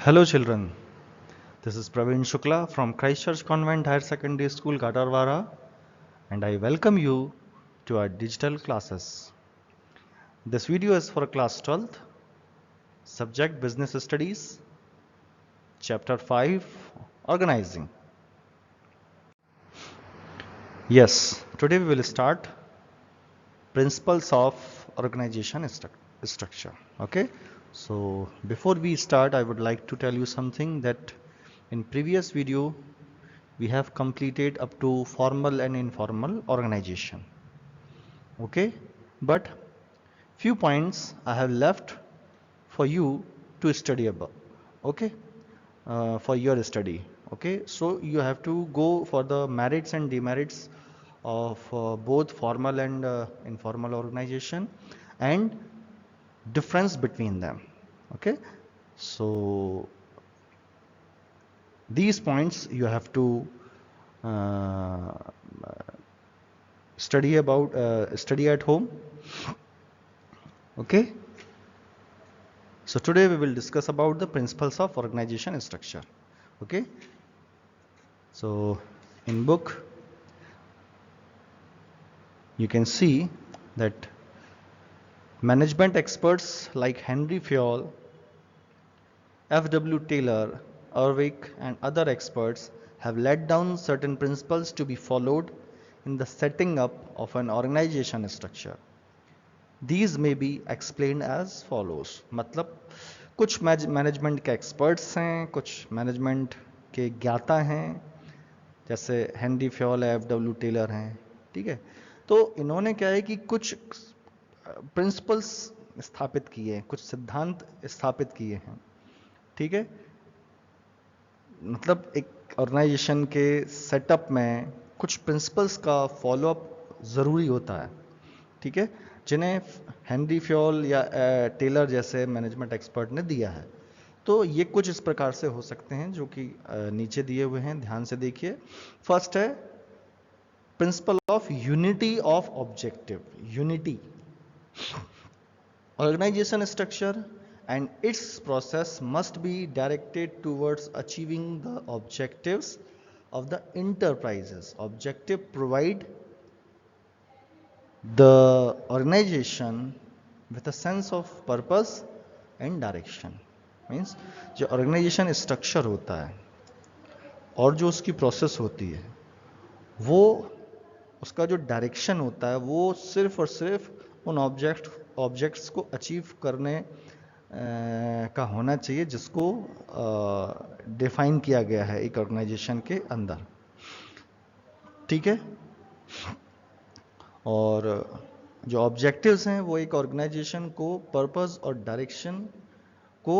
Hello children, this is Praveen Shukla from Christchurch Convent Higher Secondary School, Gadarwara, and I welcome you to our digital classes. This video is for class 12th, subject Business Studies, chapter 5, Organizing. Yes, today we will start Principles of Organization Structure. Okay, so before we start, I would like to tell you something that in previous video we have completed up to formal and informal organization. Okay, but few points I have left for you to study about. Okay, for your study. Okay, so you have to go for the merits and demerits of both formal and informal organization and difference between them. Okay, so these points you have to uh, study at home. Okay, so today we will discuss about the principles of organization structure. Okay, so in book you can see that management experts like Henry Fayol, F.W. Taylor, Erwick, and other experts have laid down certain principles to be followed in the setting up of an organization structure. These may be explained as follows. मतलब कुछ management के experts हैं, कुछ management के ज्ञाता हैं, जैसे Henry Fayol है, एफ.डब्ल्यू. टेलर हैं. ठीक है, तो इन्होंने क्या है कि कुछ प्रिंसिपल्स स्थापित किए हैं, कुछ सिद्धांत स्थापित किए हैं. ठीक है, मतलब एक ऑर्गेनाइजेशन के सेटअप में कुछ प्रिंसिपल्स का फॉलोअप ज़रूरी होता है. ठीक है, जिन्हें हेनरी फ्योल या टेलर जैसे मैनेजमेंट एक्सपर्ट ने दिया है. तो ये कुछ इस प्रकार से हो सकते हैं जो कि नीचे दिए हुए हैं, ध्यान से देखिए. फर्स्ट है principle of unity of objective. Unity, organization structure and its process must be directed towards achieving the objectives of the enterprises. Objective provide the organization with a sense of purpose and direction. Means जो organization structure होता है और जो उसकी process होती है, वो उसका जो डायरेक्शन होता है वो सिर्फ और सिर्फ उन ऑब्जेक्ट्स को अचीव करने का होना चाहिए जिसको डिफाइन किया गया है एक ऑर्गेनाइजेशन के अंदर. ठीक है, और जो ऑब्जेक्टिव्स हैं वो एक ऑर्गेनाइजेशन को पर्पस और डायरेक्शन को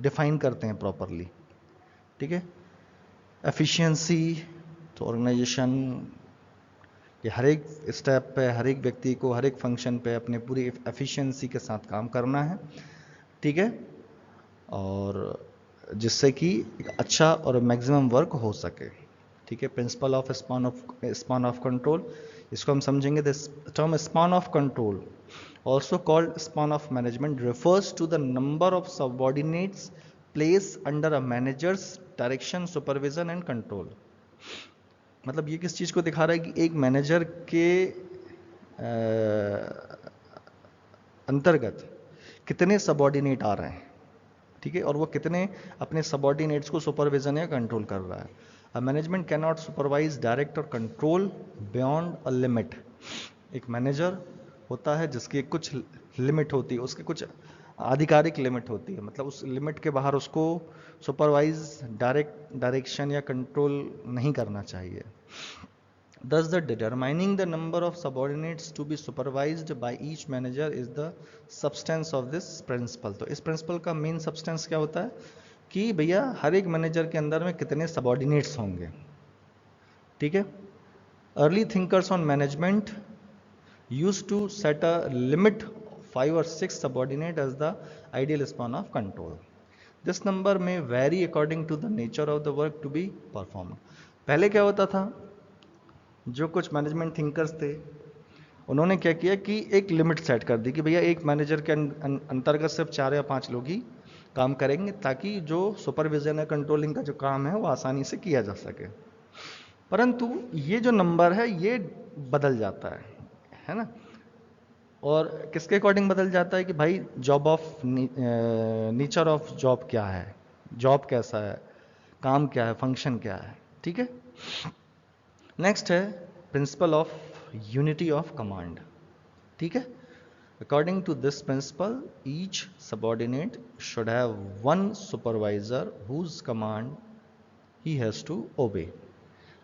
डिफाइन करते हैं प्रॉपरली. ठीक है, एफिशिएंसी, तो ऑर्गेनाइजेशन कि हर एक स्टेप पे, हर एक व्यक्ति को हर एक फंक्शन पे अपने पूरी एफिशिएंसी के साथ काम करना है. ठीक है, और जिससे कि अच्छा और मैक्सिमम वर्क हो सके. ठीक है, principle of span of control, इसको हम समझेंगे. This term span of control, also called span of management, refers to the number of subordinates place under a manager's direction, supervision and control. मतलब ये किस चीज़ को दिखा रहा है कि एक मैनेजर के अंतर्गत कितने सबऑर्डिनेट आ रहे हैं. ठीक है, और वो कितने अपने सबऑर्डिनेट्स को सुपरविजन या कंट्रोल कर रहा है. A management can not supervise, direct और कंट्रोल बियॉन्ड अ लिमिट. एक मैनेजर होता है जिसकी कुछ लिमिट होती है, उसकी कुछ आधिकारिक लिमिट होती है, मतलब उस लिमिट के बाहर उसको सुपरवाइज, डायरेक्शन या कंट्रोल नहीं करना चाहिए. Thus, the determining the number of subordinates to be supervised by each manager is the substance of this principle. तो इस principle का main substance क्या होता है कि भैया हर एक मैनेजर के अंदर में कितने subordinates होंगे. ठीक है, early thinkers on management used to set a limit 5 or 6 subordinate as the ideal span of control. This number may vary according to the nature of the work to be performed. पहले क्या होता था, जो कुछ management thinkers थे उन्होंने क्या किया कि एक लिमिट सेट कर दी कि भैया एक मैनेजर के अंतर्गत सिर्फ 4 या 5 लोग ही काम करेंगे ताकि जो सुपरविजन या कंट्रोलिंग का जो काम है वो आसानी से किया जा सके। परंतु ये जो नंबर है ये बदल जाता है ना। और किसके अकॉर्डिंग बदल जाता है कि भाई job of nature of job क्या है, जॉब कैसा है, काम क्या है, फंक्शन क्या है। ठीक है। नेक्स्ट है principle of unity of command. ठीक है। According to this principle each subordinate should have one supervisor whose command he has to obey.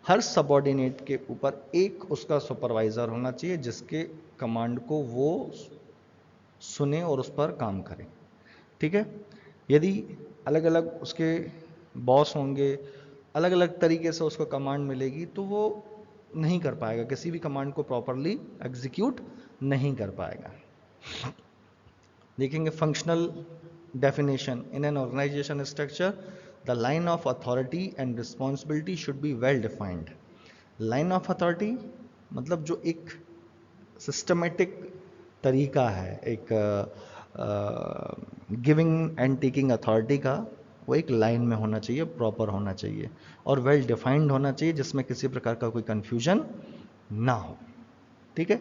हर सबऑर्डिनेट के ऊपर एक उसका सुपरवाइजर होना चाहिए जिसके कमांड को वो सुने और उस पर काम करे। ठीक है। यदि अलग अलग उसके बॉस होंगे, अलग अलग तरीके से उसको कमांड मिलेगी तो वो नहीं कर पाएगा, किसी भी कमांड को प्रॉपरली एग्जीक्यूट नहीं कर पाएगा। देखेंगे functional definition in an organisation structure the line of authority and responsibility should be well defined. Line of authority मतलब जो एक सिस्टमेटिक तरीका है, एक गिविंग एंड टेकिंग अथॉरिटी का, वो एक लाइन में होना चाहिए, प्रॉपर होना चाहिए और वेल डिफाइंड होना चाहिए जिसमें किसी प्रकार का कोई कंफ्यूजन ना हो। ठीक है।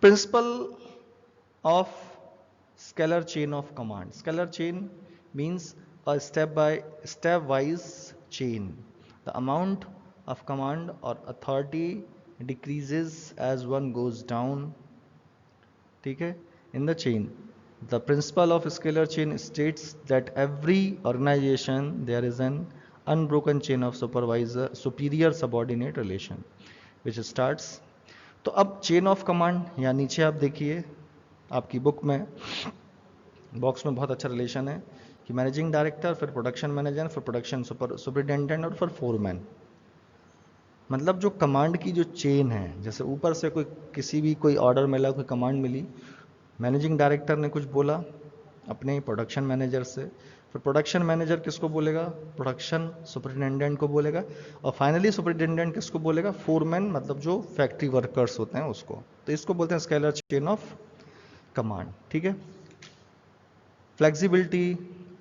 Principle of scalar chain of command. Scalar chain means a step wise chain. The amount of command or authority decreases as one goes down, ठीक है, in the chain. The principle of scalar chain states that every organization there is an unbroken chain of superior subordinate relation which starts. तो अब chain of command या नीचे आप देखिए आपकी book में बॉक्स में बहुत अच्छा रिलेशन है कि मैनेजिंग डायरेक्टर, फिर प्रोडक्शन मैनेजर, फिर प्रोडक्शन सुपरिटेंडेंट और फिर फोरमैन। मतलब जो कमांड की जो चेन है, जैसे ऊपर से किसी भी कोई ऑर्डर मिला, कोई कमांड मिली, मैनेजिंग डायरेक्टर ने कुछ बोला अपने प्रोडक्शन मैनेजर से, फिर प्रोडक्शन मैनेजर किसको बोलेगा, प्रोडक्शन सुपरिटेंडेंट को बोलेगा, और फाइनली सुपरिटेंडेंट किसको बोलेगा, फोरमैन, मतलब जो फैक्ट्री वर्कर्स होते हैं उसको। तो इसको बोलते हैं स्केलर चेन ऑफ कमांड। ठीक है। फ्लेक्सिबिलिटी,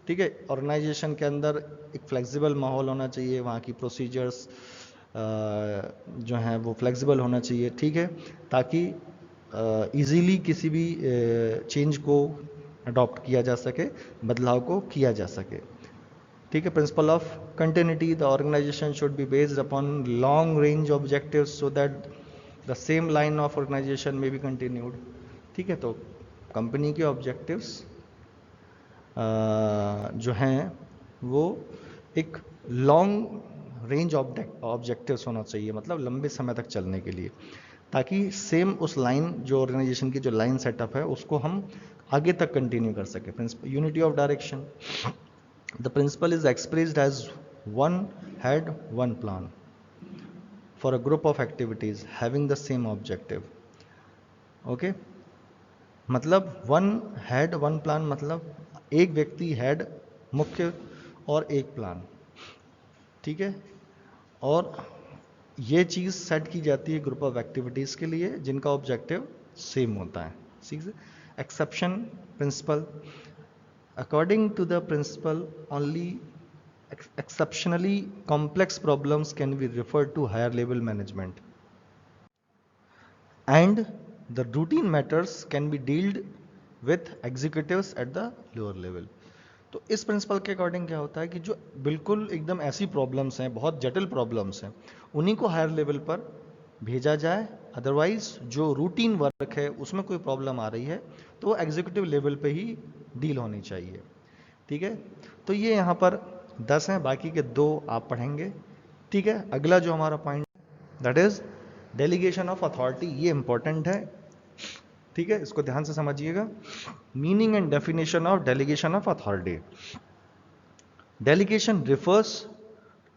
ठीक है, ऑर्गेनाइजेशन के अंदर एक फ्लेक्सिबल माहौल होना चाहिए, वहाँ की प्रोसीजर्स जो हैं वो फ्लेक्सिबल होना चाहिए। ठीक है, ताकि इजीली किसी भी चेंज को अडॉप्ट किया जा सके, बदलाव को किया जा सके। ठीक है। Principle of continuity, the organisation should be based upon long range objectives so that the same line of organisation may be continued. ठीक है। तो कंपनी के ऑब्जेक्टिव्स जो हैं वो एक लॉन्ग रेंज ऑब्जेक्टिव्स होना चाहिए, मतलब लंबे समय तक चलने के लिए, ताकि सेम उस लाइन, जो ऑर्गेनाइजेशन की जो लाइन सेटअप है, उसको हम आगे तक कंटिन्यू कर सके। Unity of direction, the principle is expressed as one head one plan for a group of activities having the same objective. Okay, मतलब वन हेड वन प्लान, मतलब एक व्यक्ति हेड, मुख्य, और एक प्लान। ठीक है। और ये चीज़ सेट की जाती है ग्रुप ऑफ एक्टिविटीज़ के लिए जिनका ऑब्जेक्टिव सेम होता है। ठीक है। Exception principle, according to the principle only exceptionally complex problems can be referred to higher level management and the routine matters can be dealt with executives at the lower level. तो इस principal के according क्या होता है कि जो बिल्कुल एकदम ऐसी प्रॉब्लम्स हैं, बहुत जटिल प्रॉब्लम्स हैं, उन्हीं को हायर लेवल पर भेजा जाए। अदरवाइज जो रूटीन वर्क है उसमें कोई प्रॉब्लम आ रही है तो वो एग्जीक्यूटिव लेवल पे ही डील होनी चाहिए। ठीक है। तो ये यहाँ पर 10 हैं, बाकी के 2 आप पढ़ेंगे। ठीक है। अगला जो हमारा point that is delegation of authority, ये इंपॉर्टेंट है। ठीक है, इसको ध्यान से समझिएगा। Meaning and definition of delegation of authority. Delegation refers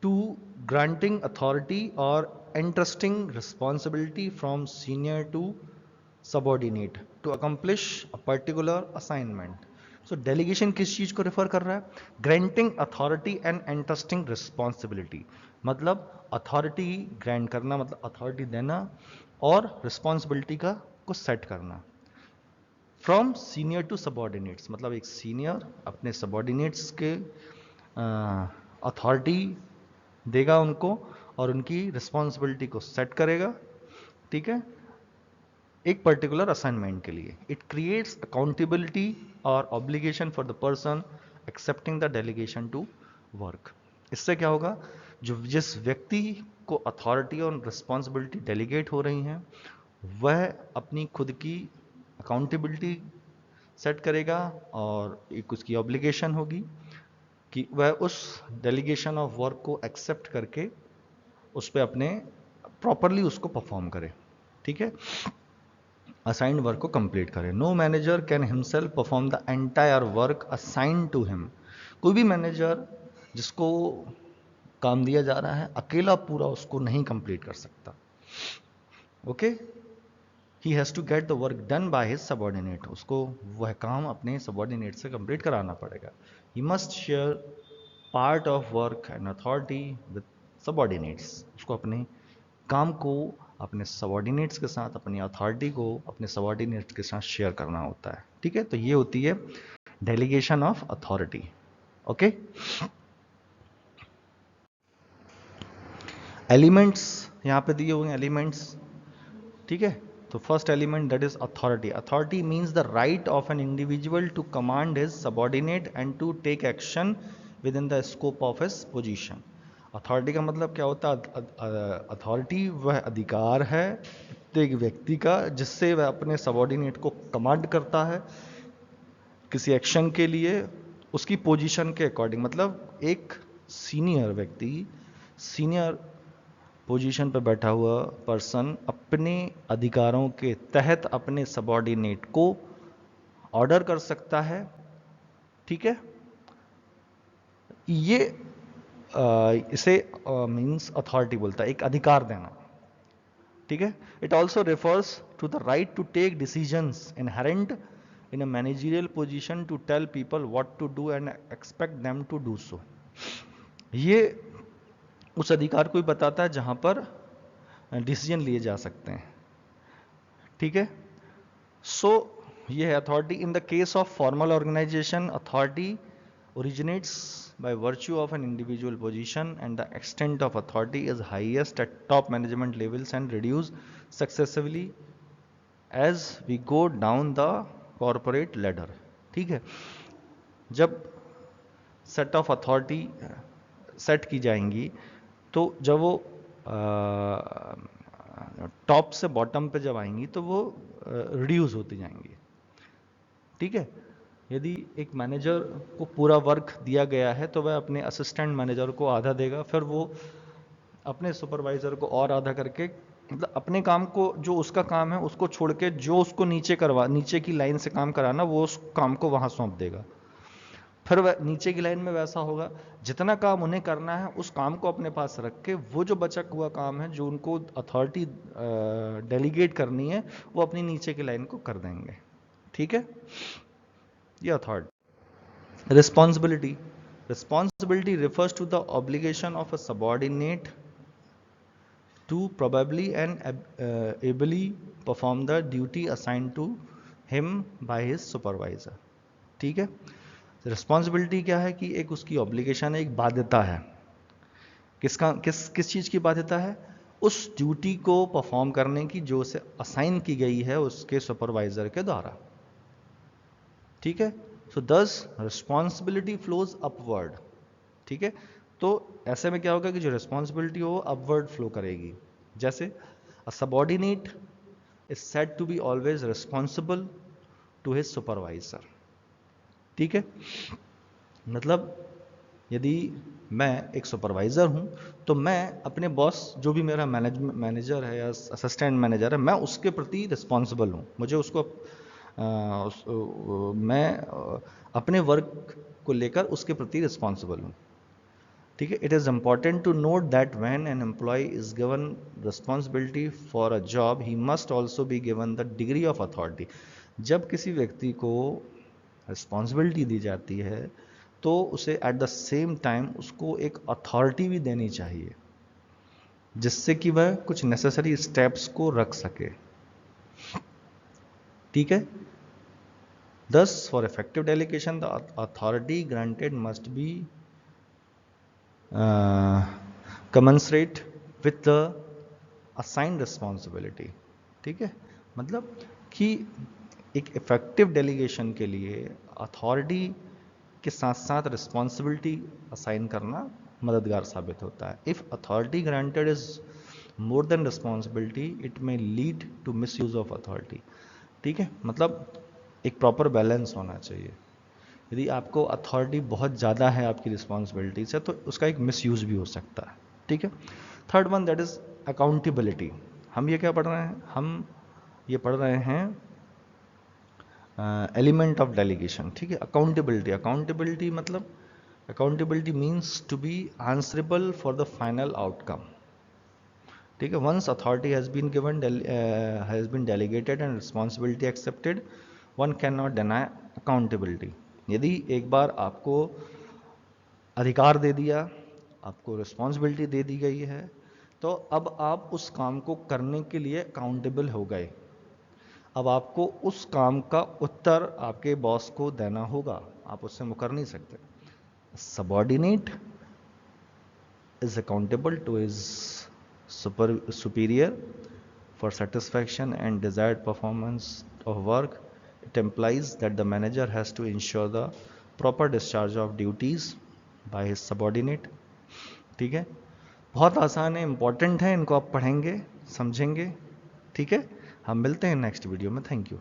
to granting authority और entrusting responsibility from senior to subordinate to accomplish a particular assignment. So delegation किस चीज को रेफर कर रहा है, granting authority and entrusting responsibility, मतलब authority grant करना, मतलब अथॉरिटी देना, और रिस्पॉन्सिबिलिटी को सेट करना फ्रॉम सीनियर टू सबॉर्डिनेट्स, मतलब एक सीनियर अपने सबॉर्डिनेट्स के अथॉरिटी देगा उनको और उनकी रिस्पॉन्सिबिलिटी को सेट करेगा, ठीक है, एक पर्टिकुलर असाइनमेंट के लिए। इट क्रिएट्स अकाउंटेबिलिटी और obligation for the person accepting the delegation to work. इससे क्या होगा, जो जिस व्यक्ति को अथॉरिटी और रिस्पॉन्सिबिलिटी डेलीगेट हो रही हैं वह अपनी खुद की अकाउंटेबिलिटी सेट करेगा और एक उसकी ऑब्लिगेशन होगी कि वह उस डेलीगेशन ऑफ वर्क को एक्सेप्ट करके उस पर अपने प्रॉपरली उसको परफॉर्म करे, ठीक है, असाइंड वर्क को कंप्लीट करे। No manager can himself perform the entire work assigned to him. कोई भी मैनेजर जिसको काम दिया जा रहा है अकेला पूरा उसको नहीं कंप्लीट कर सकता, okay. He has to get the work done by his subordinate, उसको वह काम अपने सबॉर्डिनेट से कंप्लीट कराना पड़ेगा। He must share part of work and authority with subordinates, उसको अपने काम को अपने सबॉर्डिनेट्स के साथ, अपनी अथॉरिटी को अपने सबॉर्डिनेट्स के साथ शेयर करना होता है, ठीक है। तो ये होती है delegation of authority, okay. Elements यहां पे दिए हुए हैं, एलिमेंट्स, ठीक है। तो first element that is authority. Authority means the right of an individual to command his subordinate and to take action within the scope of his position. Authority का मतलब क्या होता है, अथॉरिटी वह अधिकार है प्रत्येक व्यक्ति का जिससे वह अपने सबॉर्डिनेट को कमांड करता है किसी एक्शन के लिए उसकी पोजीशन के अकॉर्डिंग। मतलब एक सीनियर व्यक्ति, सीनियर पोजीशन पर बैठा हुआ पर्सन अपने अधिकारों के तहत अपने सबॉर्डिनेट को ऑर्डर कर सकता है, ठीक है। ये इसे मींस अथॉरिटी बोलता है, एक अधिकार देना, ठीक है। It also refers to the right to take decisions inherent in a managerial position to tell people what to do and expect them to do so. ये उस अधिकार को भी बताता है जहां पर डिसीजन लिए जा सकते हैं, ठीक है। सो ये है authority. In the case of formal organisation authority originates by virtue of an individual position and the extent of authority is highest at top management levels and reduce successively as we go down the corporate ladder, ठीक है। जब set of authority set की जाएंगी तो जब वो top से bottom पे जब आएंगी तो वो रिड्यूस होती जाएंगी, ठीक है। यदि एक मैनेजर को पूरा वर्क दिया गया है तो वह अपने असिस्टेंट मैनेजर को आधा देगा, फिर वो अपने सुपरवाइजर को और आधा करके, मतलब अपने काम को, जो उसका काम है उसको छोड़ के जो उसको नीचे की लाइन से काम कराना वो उस काम को वहां सौंप देगा। फिर वह नीचे की लाइन में वैसा होगा, जितना काम उन्हें करना है उस काम को अपने पास रख के वो जो बचा हुआ काम है जो उनको अथॉरिटी डेलीगेट करनी है वो अपनी नीचे की लाइन को कर देंगे, ठीक है। ये authority. Responsibility. Responsibility refers to the obligation of a subordinate to probably and ably perform the duty assigned to him by his supervisor, ठीक है। रिस्पॉन्सिबिलिटी क्या है कि एक उसकी ऑब्लिगेशन है, एक बाध्यता है। किस चीज की बाध्यता है, उस ड्यूटी को परफॉर्म करने की जो उसे असाइन की गई है उसके सुपरवाइजर के द्वारा, ठीक है। सो दस रिस्पॉन्सिबिलिटी फ्लोज अपवर्ड, ठीक है। तो ऐसे में क्या होगा कि जो रिस्पॉन्सिबिलिटी हो अपवर्ड फ्लो करेगी। जैसे a subordinate is said to be always responsible to his supervisor, ठीक है। मतलब यदि मैं एक सुपरवाइजर हूं तो मैं अपने बॉस, जो भी मेरा मैनेजर है या असिस्टेंट मैनेजर है, मैं उसके प्रति रिस्पॉन्सिबल हूं। मुझे उसको मैं अपने वर्क को लेकर उसके प्रति रिस्पॉन्सिबल हूं, ठीक है। It is important to note that when an employee is given responsibility for a job he must also be given the degree of authority. जब किसी व्यक्ति को रिस्पॉन्सिबिलिटी दी जाती है तो उसे एट द सेम टाइम उसको एक अथॉरिटी भी देनी चाहिए जिससे कि वह कुछ नेसेसरी स्टेप्स को रख सके, ठीक है। Thus, for effective delegation, the authority granted must be commensurate with the assigned responsibility. ठीक है, मतलब कि एक इफेक्टिव डेलीगेशन के लिए अथॉरिटी के साथ साथ रिस्पॉन्सिबिलिटी असाइन करना मददगार साबित होता है. If authority granted is more than responsibility, it may lead to misuse of authority. ठीक है, मतलब एक प्रॉपर बैलेंस होना चाहिए. यदि आपको अथॉरिटी बहुत ज़्यादा है आपकी रिस्पॉन्सिबिलिटी से, तो उसका एक मिसयूज भी हो सकता है. ठीक है. Third one, that is accountability. हम ये क्या पढ़ रहे हैं? हम ये पढ़ रहे हैं एलिमेंट ऑफ डेलीगेशन. ठीक है, अकाउंटेबिलिटी. अकाउंटेबिलिटी मतलब accountability means to be answerable for the final outcome. ठीक है, once authority has been given, has been delegated and responsibility accepted, one can not deny accountability. यदि एक बार आपको अधिकार दे दिया, आपको रिस्पॉन्सिबिलिटी दे दी गई है, तो अब आप उस काम को करने के लिए अकाउंटेबल हो गए. अब आपको उस काम का उत्तर आपके बॉस को देना होगा, आप उससे मुकर नहीं सकते. Subordinate is accountable to his superior for satisfaction and desired performance of work. It implies that the manager has to ensure the proper discharge of duties by his subordinate. ठीक है, बहुत आसान है, इंपॉर्टेंट है, इनको आप पढ़ेंगे, समझेंगे. ठीक है, हम मिलते हैं नेक्स्ट वीडियो में. Thank you.